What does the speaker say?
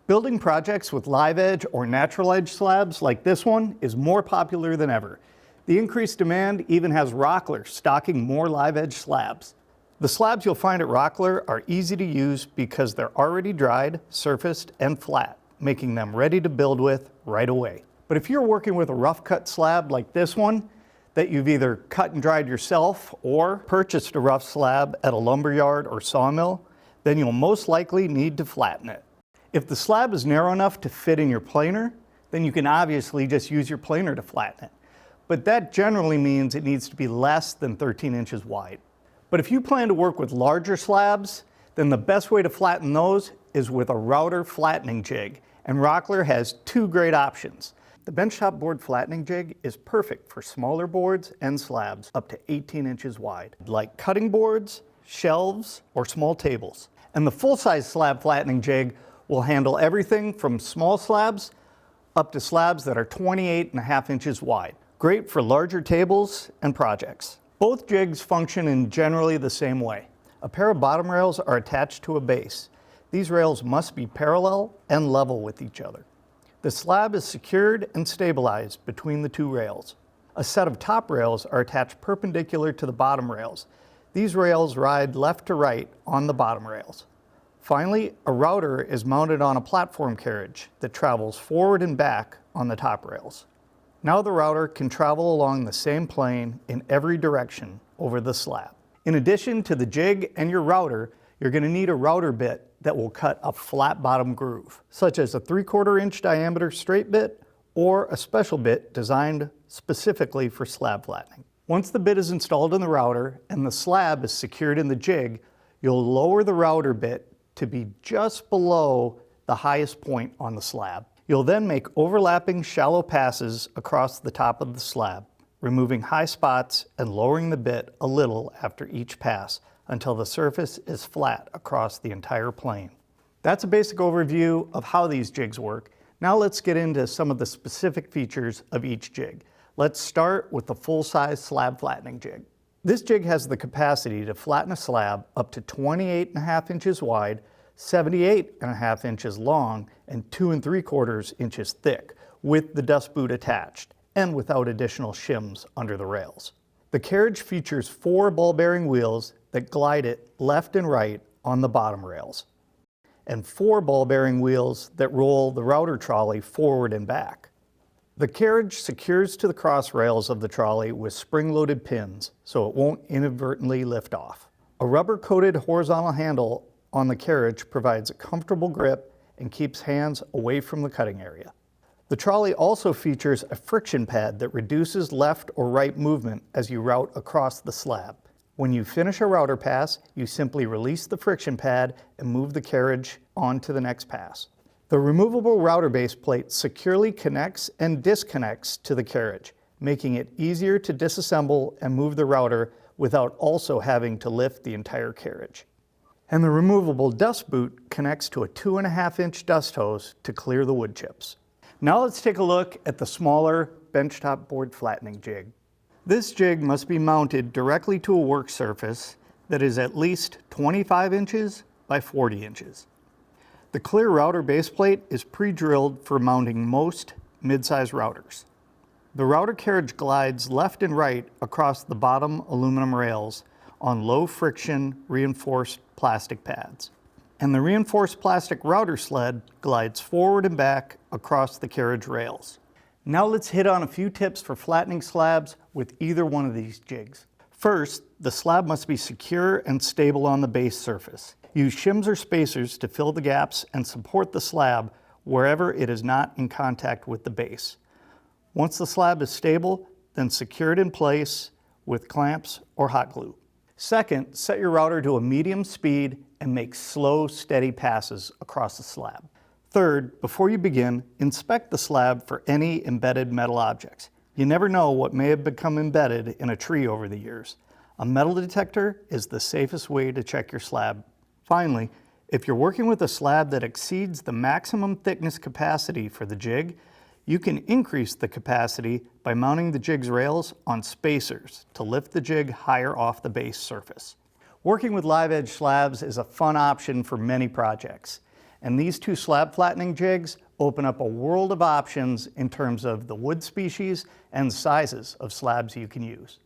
Building projects with live edge or natural edge slabs like this one is more popular than ever. The increased demand even has Rockler stocking more live edge slabs. The slabs you'll find at Rockler are easy to use because they're already dried, surfaced, and flat, making them ready to build with right away. But if you're working with a rough cut slab like this one, that you've either cut and dried yourself or purchased a rough slab at a lumberyard or sawmill, then you'll most likely need to flatten it. If the slab is narrow enough to fit in your planer, then you can obviously just use your planer to flatten it. But that generally means it needs to be less than 13 inches wide. But if you plan to work with larger slabs, then the best way to flatten those is with a router flattening jig. And Rockler has two great options. The benchtop board flattening jig is perfect for smaller boards and slabs up to 18 inches wide, like cutting boards, shelves, or small tables. And the full-size slab flattening jig will handle everything from small slabs up to slabs that are 28.5 inches wide. Great for larger tables and projects. Both jigs function in generally the same way. A pair of bottom rails are attached to a base. These rails must be parallel and level with each other. The slab is secured and stabilized between the two rails. A set of top rails are attached perpendicular to the bottom rails. These rails ride left to right on the bottom rails. Finally, a router is mounted on a platform carriage that travels forward and back on the top rails. Now the router can travel along the same plane in every direction over the slab. In addition to the jig and your router, you're going to need a router bit that will cut a flat bottom groove, such as a 3/4 inch diameter straight bit or a special bit designed specifically for slab flattening. Once the bit is installed in the router and the slab is secured in the jig, you'll lower the router bit to be just below the highest point on the slab. You'll then make overlapping shallow passes across the top of the slab, removing high spots and lowering the bit a little after each pass until the surface is flat across the entire plane. That's a basic overview of how these jigs work. Now let's get into some of the specific features of each jig. Let's start with the full-size slab flattening jig. This jig has the capacity to flatten a slab up to 28.5 inches wide, 78.5 inches long, and 2 3/4 inches thick, with the dust boot attached, and without additional shims under the rails. The carriage features 4 ball bearing wheels that glide it left and right on the bottom rails, and 4 ball bearing wheels that roll the router trolley forward and back. The carriage secures to the cross rails of the trolley with spring-loaded pins, so it won't inadvertently lift off. A rubber-coated horizontal handle on the carriage provides a comfortable grip and keeps hands away from the cutting area. The trolley also features a friction pad that reduces left or right movement as you route across the slab. When you finish a router pass, you simply release the friction pad and move the carriage on to the next pass. The removable router base plate securely connects and disconnects to the carriage, making it easier to disassemble and move the router without also having to lift the entire carriage. And the removable dust boot connects to a 2.5 inch dust hose to clear the wood chips. Now let's take a look at the smaller benchtop board flattening jig. This jig must be mounted directly to a work surface that is at least 25 inches by 40 inches. The clear router base plate is pre-drilled for mounting most mid-size routers. The router carriage glides left and right across the bottom aluminum rails on low friction reinforced plastic pads. And the reinforced plastic router sled glides forward and back across the carriage rails. Now let's hit on a few tips for flattening slabs with either one of these jigs. First, the slab must be secure and stable on the base surface. Use shims or spacers to fill the gaps and support the slab wherever it is not in contact with the base. Once the slab is stable, then secure it in place with clamps or hot glue. Second, set your router to a medium speed and make slow, steady passes across the slab. Third, before you begin, inspect the slab for any embedded metal objects. You never know what may have become embedded in a tree over the years. A metal detector is the safest way to check your slab. Finally, if you're working with a slab that exceeds the maximum thickness capacity for the jig, you can increase the capacity by mounting the jig's rails on spacers to lift the jig higher off the base surface. Working with live edge slabs is a fun option for many projects. And these two slab flattening jigs open up a world of options in terms of the wood species and sizes of slabs you can use.